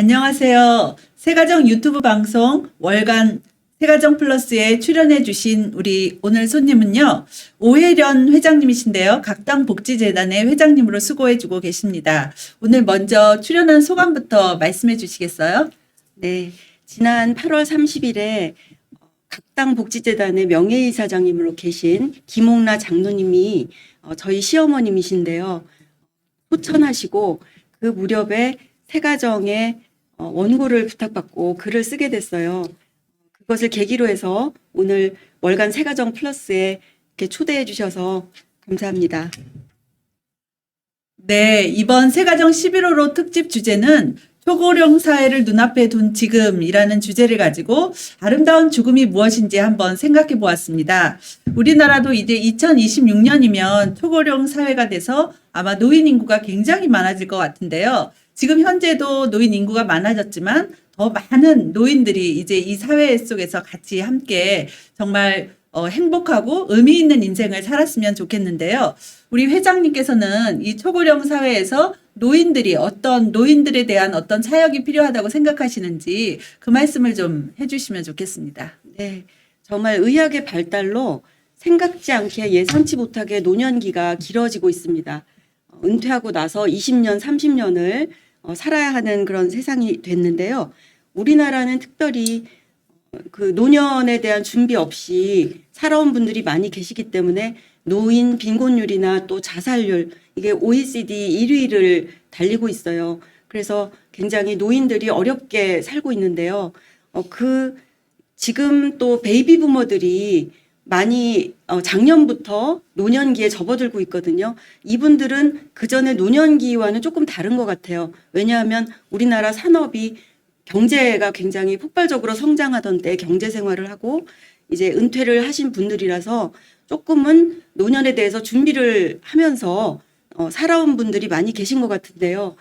안녕하세요. 새가정 유튜브 방송 월간 새가정 플러스에 출연해 주신 우리 오늘 손님은요. 오혜련 회장님이신데요. 각당 복지재단의 회장님으로 수고해 주고 계십니다. 오늘 먼저 출연한 소감부터 말씀해 주시겠어요? 네, 지난 8월 30일에 각당 복지재단의 명예이사장님으로 계신 김옥라 장로님이 저희 시어머님이신데요. 호천하시고 그 무렵에 새가정에 원고를 부탁받고 글을 쓰게 됐어요. 그것을 계기로 해서 오늘 월간 새가정 플러스에 이렇게 초대해 주셔서 감사합니다. 네, 이번 새가정 11호로 특집 주제는 초고령 사회를 눈앞에 둔 지금이라는 주제를 가지고 아름다운 죽음이 무엇인지 한번 생각해 보았습니다. 우리나라도 이제 2026년이면 초고령 사회가 돼서 아마 노인 인구가 굉장히 많아질 것 같은데요. 지금 현재도 노인 인구가 많아졌지만 더 많은 노인들이 이제 이 사회 속에서 같이 함께 정말 행복하고 의미 있는 인생을 살았으면 좋겠는데요. 우리 회장님께서는 이 초고령 사회에서 노인들에 대한 어떤 사역이 필요하다고 생각하시는지 그 말씀을 좀 해주시면 좋겠습니다. 네, 정말 의학의 발달로 생각지 않게 예상치 못하게 노년기가 길어지고 있습니다. 은퇴하고 나서 20년, 30년을 살아야 하는 그런 세상이 됐는데요. 우리나라는 특별히 그 노년에 대한 준비 없이 살아온 분들이 많이 계시기 때문에 노인 빈곤율이나 또 자살률 이게 OECD 1위를 달리고 있어요. 그래서 굉장히 노인들이 어렵게 살고 있는데요. 지금 또 베이비 부머들이 많이 작년부터 노년기에 접어들고 있거든요. 이분들은 그 전에 노년기와는 조금 다른 것 같아요. 왜냐하면 우리나라 산업이 경제가 굉장히 폭발적으로 성장하던 때 경제 생활을 하고 이제 은퇴를 하신 분들이라서 조금은 노년에 대해서 준비를 하면서 살아온 분들이 많이 계신 것 같은데요.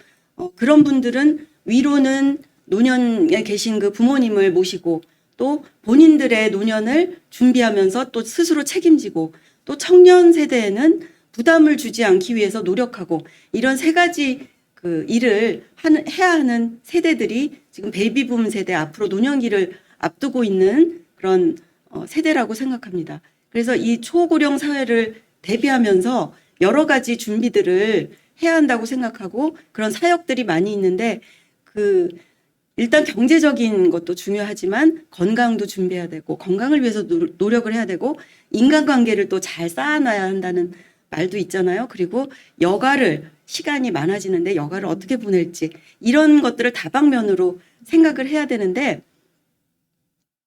그런 분들은 위로는 노년에 계신 그 부모님을 모시고 또 본인들의 노년을 준비하면서 또 스스로 책임지고 또 청년 세대에는 부담을 주지 않기 위해서 노력하고 이런 세 가지 그 일을 해야 하는 세대들이 지금 베이비붐 세대 앞으로 노년기를 앞두고 있는 그런 세대라고 생각합니다. 그래서 이 초고령 사회를 대비하면서 여러 가지 준비들을 해야 한다고 생각하고 그런 사역들이 많이 있는데 일단 경제적인 것도 중요하지만 건강도 준비해야 되고 건강을 위해서 노력을 해야 되고 인간관계를 또 잘 쌓아놔야 한다는 말도 있잖아요. 그리고 시간이 많아지는데 여가를 어떻게 보낼지 이런 것들을 다방면으로 생각을 해야 되는데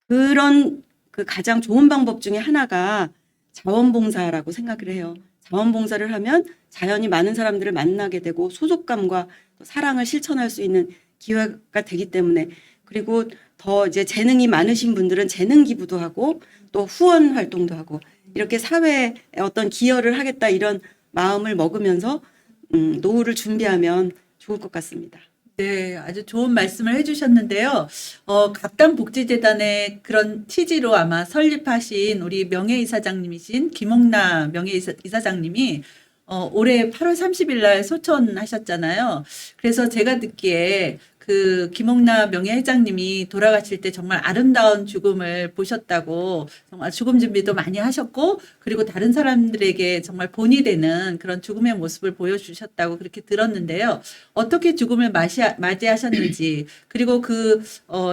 그런 그 가장 좋은 방법 중에 하나가 자원봉사라고 생각을 해요. 자원봉사를 하면 자연히 많은 사람들을 만나게 되고 소속감과 사랑을 실천할 수 있는 기회가 되기 때문에 그리고 더 이제 재능이 많으신 분들은 재능 기부도 하고 또 후원 활동도 하고 이렇게 사회에 어떤 기여를 하겠다 이런 마음을 먹으면서 노후를 준비하면 좋을 것 같습니다. 네, 아주 좋은 말씀을 해주셨는데요. 각당 복지재단의 그런 취지로 아마 설립하신 우리 명예이사장님이신 김옥나 명예이사장님이 올해 8월 30일 날 소천하셨잖아요. 그래서 제가 듣기에 그 김옥나 명예회장님이 돌아가실 때 정말 아름다운 죽음을 보셨다고 정말 죽음 준비도 많이 하셨고 그리고 다른 사람들에게 정말 본이 되는 그런 죽음의 모습을 보여주셨다고 그렇게 들었는데요. 어떻게 죽음을 맞이하셨는지 그리고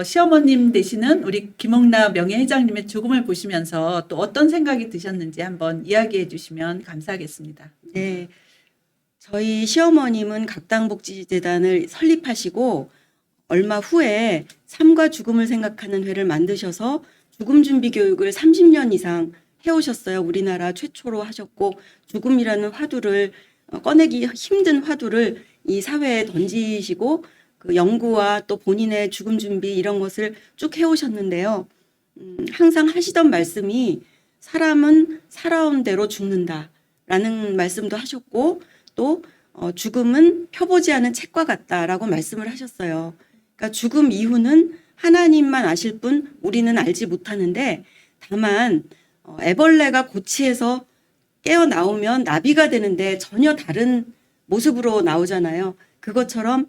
시어머님 되시는 우리 김옥나 명예회장님의 죽음을 보시면서 또 어떤 생각이 드셨는지 한번 이야기해 주시면 감사하겠습니다. 네, 저희 시어머님은 각당복지재단을 설립하시고 얼마 후에 삶과 죽음을 생각하는 회를 만드셔서 죽음 준비 교육을 30년 이상 해오셨어요. 우리나라 최초로 하셨고 죽음이라는 화두를 꺼내기 힘든 화두를 이 사회에 던지시고 그 연구와 또 본인의 죽음 준비 이런 것을 쭉 해오셨는데요. 항상 하시던 말씀이 사람은 살아온 대로 죽는다라는 말씀도 하셨고 또 죽음은 펴보지 않은 책과 같다라고 말씀을 하셨어요. 그러니까 죽음 이후는 하나님만 아실 뿐 우리는 알지 못하는데 다만 애벌레가 고치에서 깨어나오면 나비가 되는데 전혀 다른 모습으로 나오잖아요. 그것처럼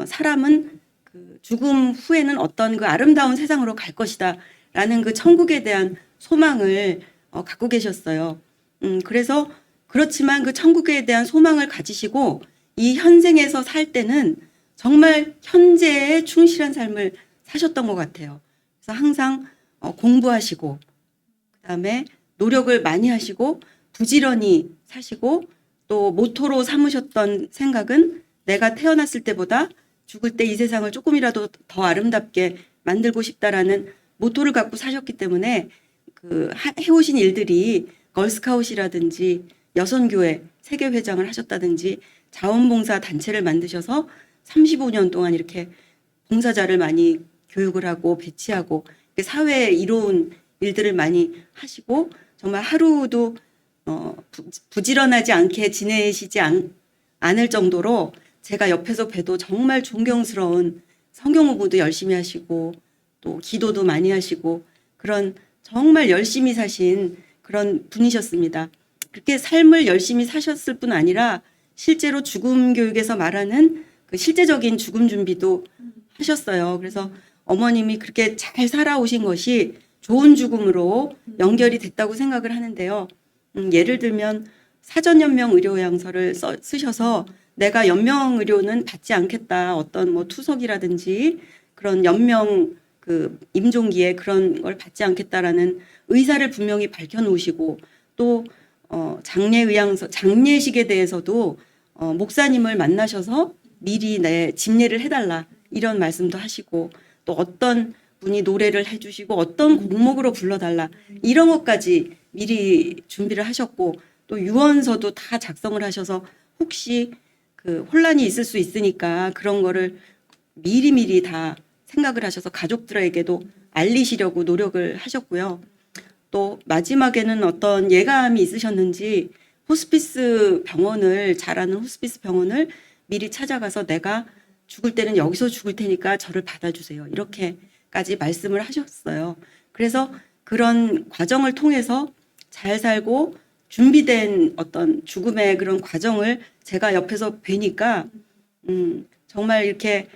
사람은 그 죽음 후에는 어떤 그 아름다운 세상으로 갈 것이다라는 그 천국에 대한 소망을 갖고 계셨어요. 그래서 그렇지만 그 천국에 대한 소망을 가지시고 이 현생에서 살 때는 정말 현재에 충실한 삶을 사셨던 것 같아요. 그래서 항상 공부하시고 그다음에 노력을 많이 하시고 부지런히 사시고 또 모토로 삼으셨던 생각은 내가 태어났을 때보다 죽을 때 이 세상을 조금이라도 더 아름답게 만들고 싶다라는 모토를 갖고 사셨기 때문에 그 해오신 일들이 걸스카웃이라든지 여선교회 세계회장을 하셨다든지 자원봉사 단체를 만드셔서 35년 동안 이렇게 봉사자를 많이 교육을 하고 배치하고 사회에 이로운 일들을 많이 하시고 정말 하루도 부지런하지 않게 지내시지 않을 정도로 제가 옆에서 봬도 정말 존경스러운 성경 공부도 열심히 하시고 또 기도도 많이 하시고 그런 정말 열심히 사신 그런 분이셨습니다. 그렇게 삶을 열심히 사셨을 뿐 아니라 실제로 죽음 교육에서 말하는 그 실제적인 죽음 준비도 하셨어요. 그래서 어머님이 그렇게 잘 살아오신 것이 좋은 죽음으로 연결이 됐다고 생각을 하는데요. 예를 들면 사전연명 의료양서를 쓰셔서 내가 연명 의료는 받지 않겠다. 어떤 뭐 투석이라든지 그런 연명 그 임종기에 그런 걸 받지 않겠다라는 의사를 분명히 밝혀놓으시고 또 장례식에 대해서도 목사님을 만나셔서 미리 내 집례를 해달라 이런 말씀도 하시고 또 어떤 분이 노래를 해주시고 어떤 곡목으로 불러달라 이런 것까지 미리 준비를 하셨고 또 유언서도 다 작성을 하셔서 혹시 그 혼란이 있을 수 있으니까 그런 거를 미리미리 다 생각을 하셔서 가족들에게도 알리시려고 노력을 하셨고요. 또 마지막에는 어떤 예감이 있으셨는지 호스피스 병원을 잘 아는 호스피스 병원을 미리 찾아가서 내가 죽을 때는 여기서 죽을 테니까 저를 받아주세요. 이렇게까지 말씀을 하셨어요. 그래서 그런 과정을 통해서 잘 살고 준비된 어떤 죽음의 그런 과정을 제가 옆에서 뵈니까 정말 이렇게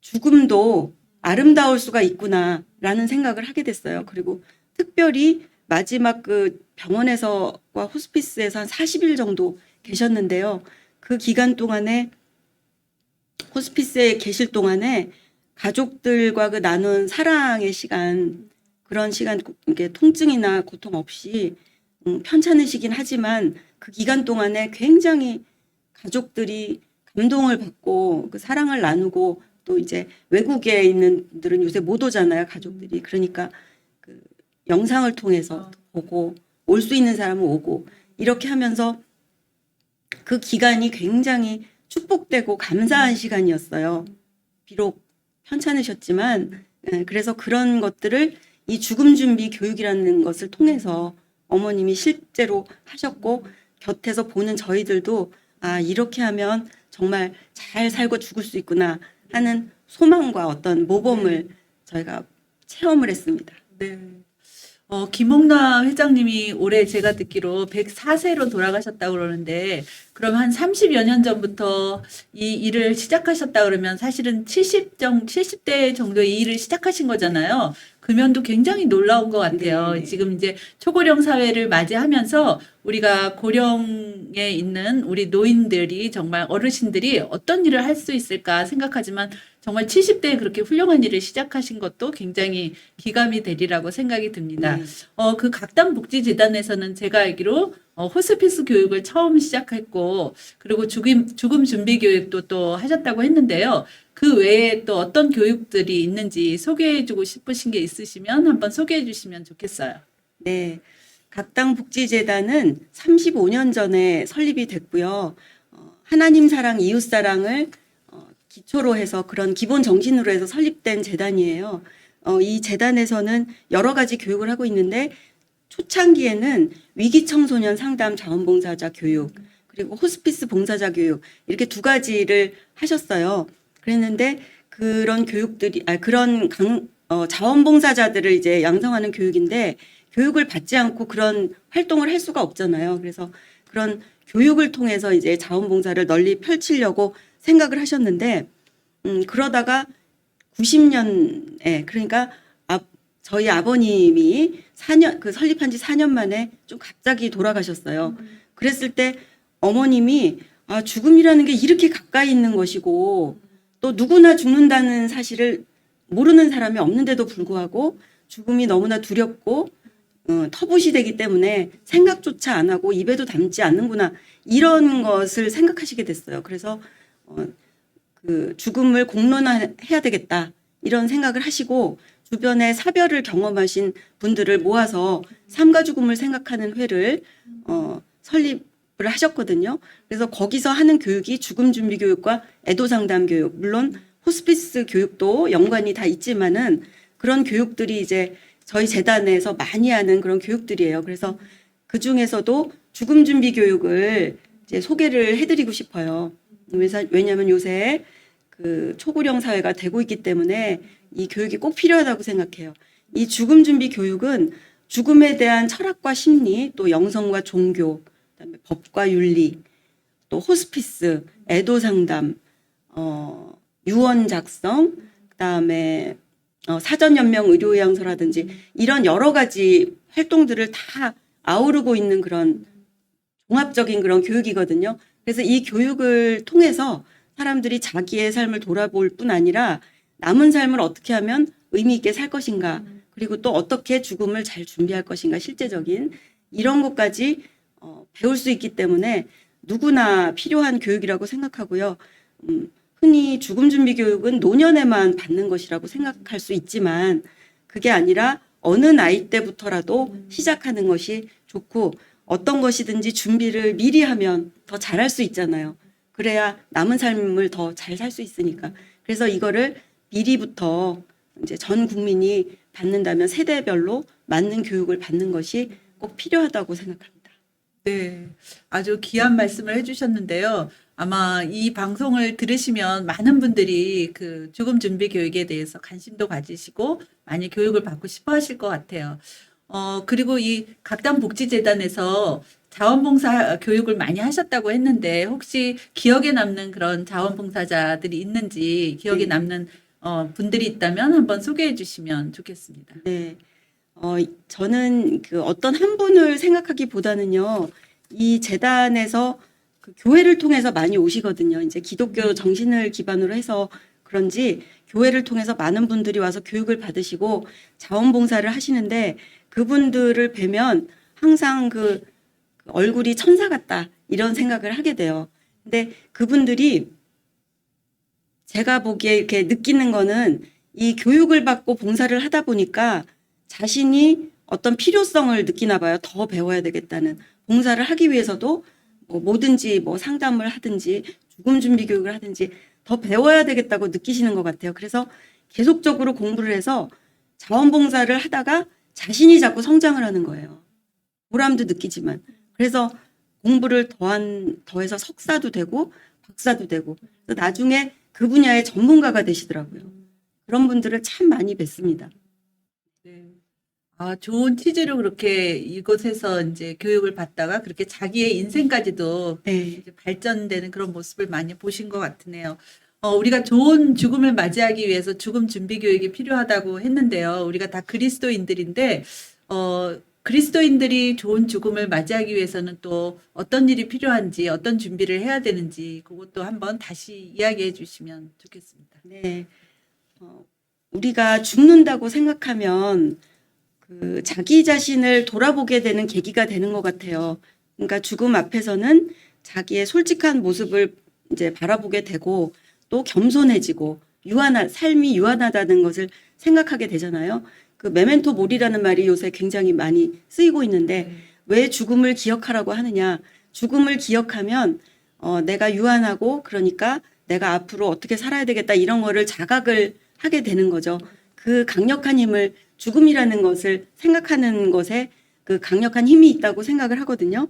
죽음도 아름다울 수가 있구나라는 생각을 하게 됐어요. 그리고 특별히 마지막 그 병원에서와 호스피스에서 한 40일 정도 계셨는데요. 그 기간 동안에 호스피스에 계실 동안에 가족들과 그 나눈 사랑의 시간 그런 시간 이게 통증이나 고통 없이 편찮으시긴 하지만 그 기간 동안에 굉장히 가족들이 감동을 받고 그 사랑을 나누고 또 이제 외국에 있는 분들은 요새 못 오잖아요, 가족들이. 그러니까 그 영상을 통해서 보고 올 수 있는 사람은 오고 이렇게 하면서 그 기간이 굉장히 축복되고 감사한 시간이었어요. 비록 편찮으셨지만 그래서 그런 것들을 이 죽음 준비 교육이라는 것을 통해서 어머님이 실제로 하셨고 곁에서 보는 저희들도 아 이렇게 하면 정말 잘 살고 죽을 수 있구나 하는 소망과 어떤 모범을 저희가 체험을 했습니다. 네. 김홍남 회장님이 올해 제가 듣기로 104세로 돌아가셨다고 그러는데, 그럼 한 30여 년 전부터 이 일을 시작하셨다 그러면 사실은 70대 정도의 이 일을 시작하신 거잖아요. 그 면도 굉장히 놀라운 것 같아요. 네. 지금 이제 초고령 사회를 맞이하면서 우리가 고령에 있는 우리 노인들이 정말 어르신들이 어떤 일을 할 수 있을까 생각하지만 정말 70대에 그렇게 훌륭한 일을 시작하신 것도 굉장히 기감이 되리라고 생각이 듭니다. 네. 그 각담복지재단에서는 제가 알기로 호스피스 교육을 처음 시작했고 그리고 죽음 준비 교육도 또 하셨다고 했는데요. 그 외에 또 어떤 교육들이 있는지 소개해주고 싶으신 게 있으시면 한번 소개해 주시면 좋겠어요. 네. 각당복지재단은 35년 전에 설립이 됐고요. 하나님 사랑, 이웃 사랑을 기초로 해서 그런 기본 정신으로 해서 설립된 재단이에요. 이 재단에서는 여러 가지 교육을 하고 있는데 초창기에는 위기 청소년 상담 자원봉사자 교육 그리고 호스피스 봉사자 교육 이렇게 두 가지를 하셨어요. 그랬는데 그런 교육들이 그런 자원봉사자들을 이제 양성하는 교육인데 교육을 받지 않고 그런 활동을 할 수가 없잖아요. 그래서 그런 교육을 통해서 이제 자원봉사를 널리 펼치려고 생각을 하셨는데 그러다가 90년에 그러니까 저희 아버님이 4년 그 설립한 지 4년 만에 좀 갑자기 돌아가셨어요. 그랬을 때 어머님이 죽음이라는 게 이렇게 가까이 있는 것이고 또 누구나 죽는다는 사실을 모르는 사람이 없는데도 불구하고 죽음이 너무나 두렵고 터부시 되기 때문에 생각조차 안 하고 입에도 담지 않는구나 이런 것을 생각하시게 됐어요. 그래서 그 죽음을 공론화해야 되겠다 이런 생각을 하시고 주변에 사별을 경험하신 분들을 모아서 삶과 죽음을 생각하는 회를 설립을 하셨거든요. 그래서 거기서 하는 교육이 죽음 준비 교육과 애도 상담 교육, 물론 호스피스 교육도 연관이 다 있지만은 그런 교육들이 이제 저희 재단에서 많이 하는 그런 교육들이에요. 그래서 그 중에서도 죽음 준비 교육을 이제 소개를 해드리고 싶어요. 왜냐하면 요새 그 초고령 사회가 되고 있기 때문에 이 교육이 꼭 필요하다고 생각해요. 이 죽음 준비 교육은 죽음에 대한 철학과 심리, 또 영성과 종교, 그다음에 법과 윤리, 또 호스피스, 애도 상담, 유언 작성, 그다음에 사전연명 의료의향서라든지 이런 여러 가지 활동들을 다 아우르고 있는 그런 종합적인 그런 교육이거든요. 그래서 이 교육을 통해서 사람들이 자기의 삶을 돌아볼 뿐 아니라 남은 삶을 어떻게 하면 의미 있게 살 것인가, 그리고 또 어떻게 죽음을 잘 준비할 것인가, 실제적인 이런 것까지 배울 수 있기 때문에 누구나 필요한 교육이라고 생각하고요. 흔히 죽음 준비 교육은 노년에만 받는 것이라고 생각할 수 있지만 그게 아니라 어느 나이 때부터라도 시작하는 것이 좋고 어떤 것이든지 준비를 미리 하면 더 잘할 수 있잖아요. 그래야 남은 삶을 더 잘 살 수 있으니까. 그래서 이거를 미리부터 이제 전 국민이 받는다면 세대별로 맞는 교육을 받는 것이 꼭 필요하다고 생각합니다. 네, 아주 귀한 말씀을 해주셨는데요. 아마 이 방송을 들으시면 많은 분들이 그 죽음 준비 교육에 대해서 관심도 가지시고 많이 교육을 받고 싶어 하실 것 같아요. 그리고 이 각담복지재단에서 자원봉사 교육을 많이 하셨다고 했는데 혹시 기억에 남는 그런 자원봉사자들이 있는지 기억에 네. 남는 분들이 있다면 한번 소개해 주시면 좋겠습니다. 네. 저는 그 어떤 한 분을 생각하기보다는요, 이 재단에서 그 교회를 통해서 많이 오시거든요. 이제 기독교 정신을 기반으로 해서 그런지 교회를 통해서 많은 분들이 와서 교육을 받으시고 자원봉사를 하시는데 그분들을 뵈면 항상 그 얼굴이 천사 같다 이런 생각을 하게 돼요. 근데 그분들이 제가 보기에 이렇게 느끼는 거는 이 교육을 받고 봉사를 하다 보니까 자신이 어떤 필요성을 느끼나 봐요. 더 배워야 되겠다는. 봉사를 하기 위해서도 뭐든지 뭐 상담을 하든지 죽음 준비 교육을 하든지 더 배워야 되겠다고 느끼시는 것 같아요. 그래서 계속적으로 공부를 해서 자원봉사를 하다가 자신이 자꾸 성장을 하는 거예요. 보람도 느끼지만. 그래서 공부를 더해서 석사도 되고 박사도 되고 그래서 나중에 그 분야의 전문가가 되시더라고요. 그런 분들을 참 많이 뵀습니다. 네. 좋은 취지로 그렇게 이곳에서 이제 교육을 받다가 그렇게 자기의 인생까지도 네. 이제 발전되는 그런 모습을 많이 보신 것 같으네요. 우리가 좋은 죽음을 맞이하기 위해서 죽음 준비 교육이 필요하다고 했는데요. 우리가 다 그리스도인들인데, 그리스도인들이 좋은 죽음을 맞이하기 위해서는 또 어떤 일이 필요한지, 어떤 준비를 해야 되는지, 그것도 한번 다시 이야기해 주시면 좋겠습니다. 네. 우리가 죽는다고 생각하면 그 자기 자신을 돌아보게 되는 계기가 되는 것 같아요. 그러니까 죽음 앞에서는 자기의 솔직한 모습을 이제 바라보게 되고 또 겸손해지고 삶이 유한하다는 것을 생각하게 되잖아요. 그 메멘토 모리라는 말이 요새 굉장히 많이 쓰이고 있는데 왜 죽음을 기억하라고 하느냐? 죽음을 기억하면 내가 유한하고 그러니까 내가 앞으로 어떻게 살아야 되겠다 이런 거를 자각을 하게 되는 거죠. 그 강력한 힘을 죽음이라는 것을 생각하는 것에 그 강력한 힘이 있다고 생각을 하거든요.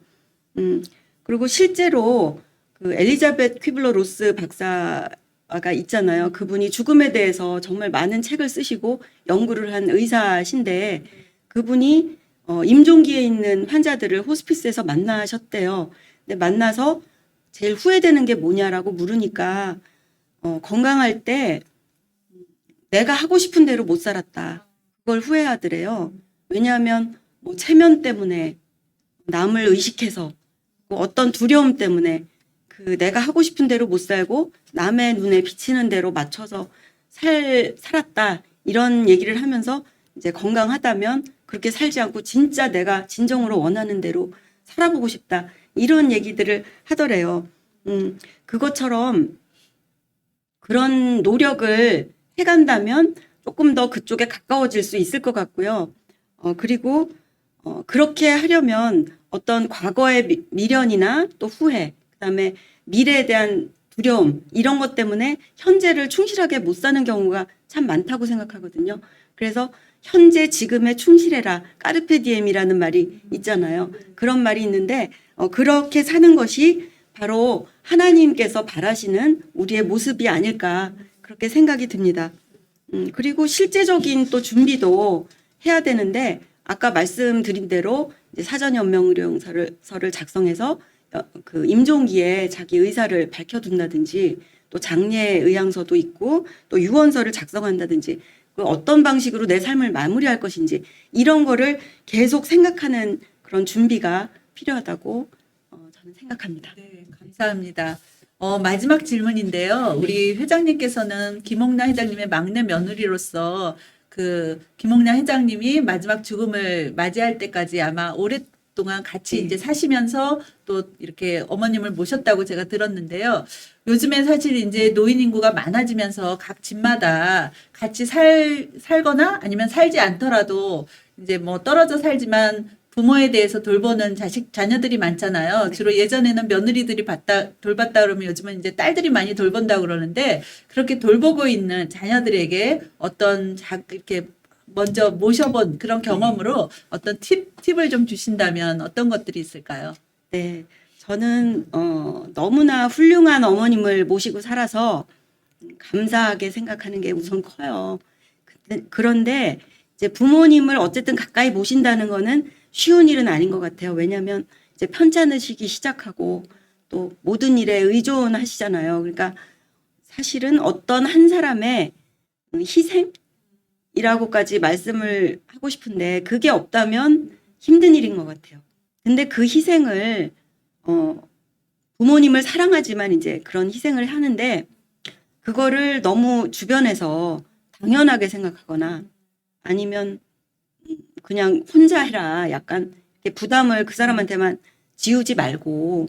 그리고 실제로 그 엘리자베트 퀴블러 로스 박사가 있잖아요. 그분이 죽음에 대해서 정말 많은 책을 쓰시고 연구를 한 의사신데 그분이 임종기에 있는 환자들을 호스피스에서 만나셨대요. 근데 만나서 제일 후회되는 게 뭐냐라고 물으니까 건강할 때 내가 하고 싶은 대로 못 살았다. 그걸 후회하더래요. 왜냐하면 뭐 체면 때문에 남을 의식해서 뭐 어떤 두려움 때문에 그 내가 하고 싶은 대로 못 살고 남의 눈에 비치는 대로 맞춰서 살았다. 이런 얘기를 하면서 이제 건강하다면 그렇게 살지 않고 진짜 내가 진정으로 원하는 대로 살아보고 싶다. 이런 얘기들을 하더래요. 그것처럼 그런 노력을 해간다면 조금 더 그쪽에 가까워질 수 있을 것 같고요. 그리고 그렇게 하려면 어떤 과거의 미련이나 또 후회, 그다음에 미래에 대한 두려움 이런 것 때문에 현재를 충실하게 못 사는 경우가 참 많다고 생각하거든요. 그래서 현재 지금에 충실해라. 까르페 디엠이라는 말이 있잖아요. 그런 말이 있는데 그렇게 사는 것이 바로 하나님께서 바라시는 우리의 모습이 아닐까 그렇게 생각이 듭니다. 그리고 실제적인 또 준비도 해야 되는데 아까 말씀드린 대로 이제 사전 연명의료서를 작성해서 그 임종기에 자기 의사를 밝혀둔다든지 또 장례 의향서도 있고 또 유언서를 작성한다든지 그 어떤 방식으로 내 삶을 마무리할 것인지 이런 거를 계속 생각하는 그런 준비가 필요하다고 저는 생각합니다. 네, 감사합니다. 마지막 질문인데요. 우리 회장님께서는 김홍란 회장님의 막내 며느리로서 그 김홍란 회장님이 마지막 죽음을 맞이할 때까지 아마 오랫동안 같이 네. 이제 사시면서 또 이렇게 어머님을 모셨다고 제가 들었는데요. 요즘엔 사실 이제 노인 인구가 많아지면서 각 집마다 같이 살거나 아니면 살지 않더라도 이제 뭐 떨어져 살지만 부모에 대해서 돌보는 자녀들이 많잖아요. 주로 예전에는 며느리들이 돌봤다 그러면 요즘은 이제 딸들이 많이 돌본다 그러는데 그렇게 돌보고 있는 자녀들에게 어떤 이렇게 먼저 모셔본 그런 경험으로 어떤 팁을 좀 주신다면 어떤 것들이 있을까요? 네, 저는 너무나 훌륭한 어머님을 모시고 살아서 감사하게 생각하는 게 우선 커요. 그런데 이제 부모님을 어쨌든 가까이 모신다는 거는 쉬운 일은 아닌 것 같아요. 왜냐하면 이제 편찮으시기 시작하고 또 모든 일에 의존하시잖아요. 그러니까 사실은 어떤 한 사람의 희생이라고까지 말씀을 하고 싶은데 그게 없다면 힘든 일인 것 같아요. 근데 그 희생을 부모님을 사랑하지만 이제 그런 희생을 하는데 그거를 너무 주변에서 당연하게 생각하거나 아니면 그냥 혼자 해라. 약간 이렇게 부담을 그 사람한테만 지우지 말고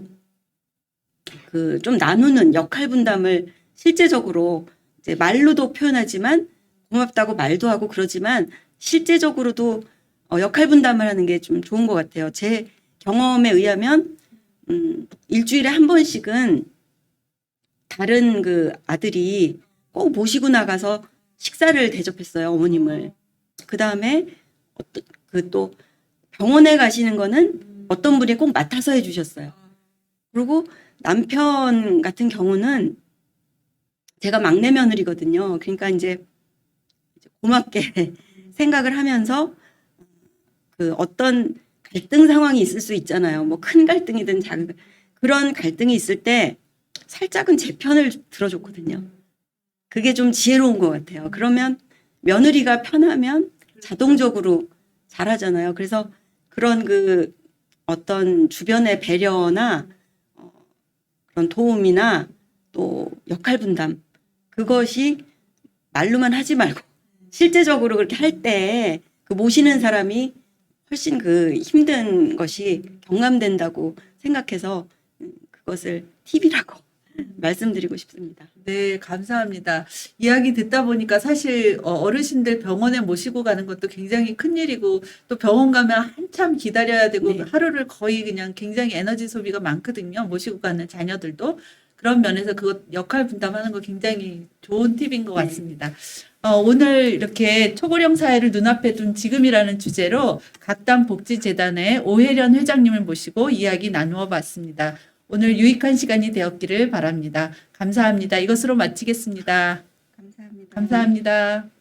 그 좀 나누는 역할 분담을 실제적으로 이제 말로도 표현하지만 고맙다고 말도 하고 그러지만 실제적으로도 역할 분담을 하는 게 좀 좋은 것 같아요. 제 경험에 의하면 일주일에 한 번씩은 다른 그 아들이 꼭 모시고 나가서 식사를 대접했어요. 어머님을. 그 다음에 그 또 병원에 가시는 거는 어떤 분이 꼭 맡아서 해주셨어요. 그리고 남편 같은 경우는 제가 막내 며느리거든요. 그러니까 이제 고맙게 생각을 하면서 그 어떤 갈등 상황이 있을 수 있잖아요. 뭐 큰 갈등이든 작은 그런 갈등이 있을 때 살짝은 제 편을 들어줬거든요. 그게 좀 지혜로운 것 같아요. 그러면 며느리가 편하면 자동적으로 잘하잖아요. 그래서 그런 그 어떤 주변의 배려나 그런 도움이나 또 역할 분담 그것이 말로만 하지 말고 실제적으로 그렇게 할 때 그 모시는 사람이 훨씬 그 힘든 것이 경감된다고 생각해서 그것을 팁이라고 말씀드리고 싶습니다. 네, 감사합니다. 이야기 듣다 보니까 사실 어르신들 병원에 모시고 가는 것도 굉장히 큰일이고 또 병원 가면 한참 기다려야 되고 네. 하루를 거의 그냥 굉장히 에너지 소비가 많거든요. 모시고 가는 자녀들도. 그런 면에서 그것 역할 분담하는 거 굉장히 좋은 팁인 것 네. 같습니다. 오늘 이렇게 초고령 사회를 눈앞에 둔 지금이라는 주제로 각당 복지재단의 오혜련 회장님을 모시고 이야기 나누어 봤습니다. 오늘 유익한 시간이 되었기를 바랍니다. 감사합니다. 이것으로 마치겠습니다. 감사합니다. 감사합니다.